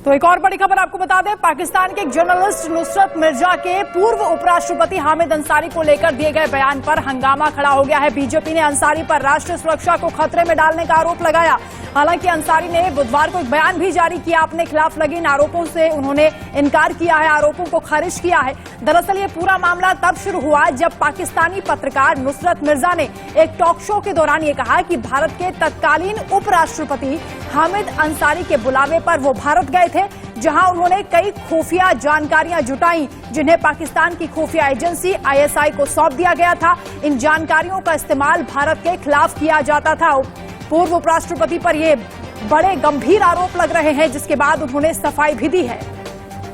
तो एक और बड़ी खबर आपको बता दें, पाकिस्तान के एक जर्नलिस्ट नुसरत मिर्जा के पूर्व उपराष्ट्रपति हामिद अंसारी को लेकर दिए गए बयान पर हंगामा खड़ा हो गया है। बीजेपी ने अंसारी पर राष्ट्रीय सुरक्षा को खतरे में डालने का आरोप लगाया। हालांकि अंसारी ने बुधवार को एक बयान भी जारी किया। अपने खिलाफ लगे इन आरोपों से उन्होंने इनकार किया है, आरोपों को खारिज किया है। दरअसल ये पूरा मामला तब शुरू हुआ जब पाकिस्तानी पत्रकार नुसरत मिर्जा ने एक टॉक शो के दौरान ये कहा कि भारत के तत्कालीन उपराष्ट्रपति हामिद अंसारी के बुलावे पर वो भारत गए थे, जहां उन्होंने कई खुफिया जानकारियां जुटाई जिन्हें पाकिस्तान की खुफिया एजेंसी आईएसआई को सौंप दिया गया था। इन जानकारियों का इस्तेमाल भारत के खिलाफ किया जाता था। पूर्व उपराष्ट्रपति पर ये बड़े गंभीर आरोप लग रहे हैं, जिसके बाद उन्होंने सफाई भी दी है।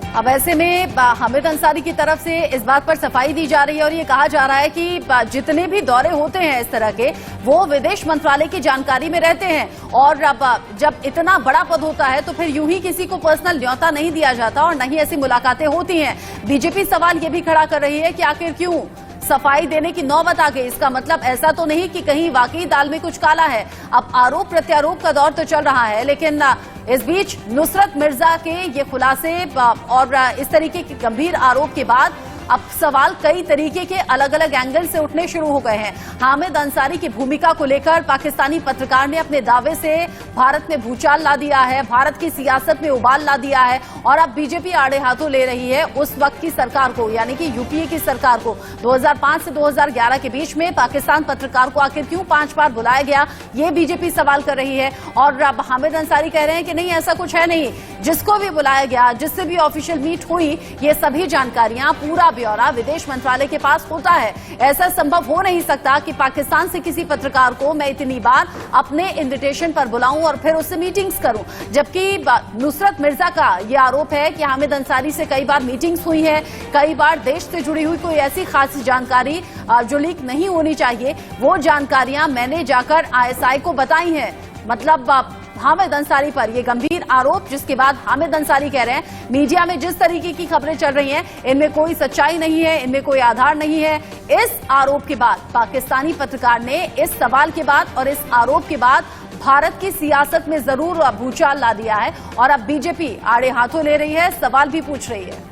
अब ऐसे में हामिद अंसारी की तरफ से इस बात पर सफाई दी जा रही है और ये कहा जा रहा है कि जितने भी दौरे होते हैं इस तरह के, वो विदेश मंत्रालय की जानकारी में रहते हैं। और अब जब इतना बड़ा पद होता है तो फिर यूं ही किसी को पर्सनल न्योता नहीं दिया जाता और नहीं ऐसी मुलाकातें होती हैं। बीजेपी सवाल ये भी खड़ा कर रही है कि आखिर क्यों सफाई देने की नौबत आ गई। इसका मतलब ऐसा तो नहीं कि कहीं वाकई दाल में कुछ काला है। अब आरोप प्रत्यारोप का दौर तो चल रहा है, लेकिन इस बीच नुसरत मिर्जा के ये खुलासे और इस तरीके के गंभीर आरोप के बाद अब सवाल कई तरीके के अलग अलग एंगल से उठने शुरू हो गए हैं। हामिद अंसारी की भूमिका को लेकर पाकिस्तानी पत्रकार ने अपने दावे से भारत में भूचाल ला दिया है, भारत की सियासत में उबाल ला दिया है और अब बीजेपी आड़े हाथों ले रही है उस वक्त की सरकार को, यानी कि यूपीए की सरकार को। 2005 से 2011 के बीच में पाकिस्तान पत्रकार को आखिर क्यों 5 बार बुलाया गया, ये बीजेपी सवाल कर रही है। और अब हामिद अंसारी कह रहे हैं कि नहीं, ऐसा कुछ है नहीं। जिसको भी बुलाया गया, जिससे भी ऑफिशियल मीट हुई, ये सभी जानकारियां, पूरा ब्यौरा विदेश मंत्रालय के पास होता है। ऐसा संभव हो नहीं सकता कि पाकिस्तान से किसी पत्रकार को मैं इतनी बार अपने इनविटेशन पर बुलाऊं और फिर उससे मीटिंग्स करूं। जबकि नुसरत मिर्जा का यह आरोप है कि हामिद अंसारी से कई बार मीटिंग्स हुई है, कई बार देश से जुड़ी हुई कोई ऐसी खास जानकारी जो लीक नहीं होनी चाहिए, वो जानकारियां मैंने जाकर आईएसआई को बताई हैं। मतलब हामिद अंसारी पर ये गंभीर आरोप, जिसके बाद हामिद अंसारी कह रहे हैं मीडिया में जिस तरीके की खबरें चल रही हैं, इनमें कोई सच्चाई नहीं है, इनमें कोई आधार नहीं है। इस आरोप के बाद पाकिस्तानी पत्रकार ने इस सवाल के बाद और इस आरोप के बाद भारत की सियासत में जरूर भूचाल ला दिया है और अब बीजेपी आड़े हाथों ले रही है, सवाल भी पूछ रही है।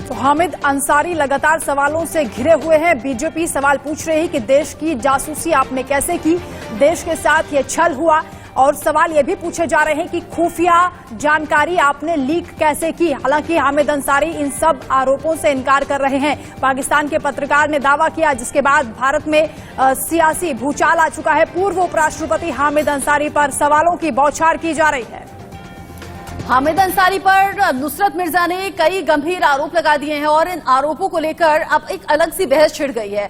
तो हामिद अंसारी लगातार सवालों से घिरे हुए हैं। बीजेपी सवाल पूछ रही है कि देश की जासूसी आपने कैसे की, देश के साथ ये छल हुआ। और सवाल ये भी पूछे जा रहे हैं कि खुफिया जानकारी आपने लीक कैसे की। हालांकि हामिद अंसारी इन सब आरोपों से इनकार कर रहे हैं। पाकिस्तान के पत्रकार ने दावा किया, जिसके बाद भारत में सियासी भूचाल आ चुका है। पूर्व उपराष्ट्रपति हामिद अंसारी पर सवालों की बौछार की जा रही है। हामिद अंसारी पर नुसरत मिर्जा ने कई गंभीर आरोप लगा दिए हैं और इन आरोपों को लेकर अब एक अलग सी बहस छिड़ गई है।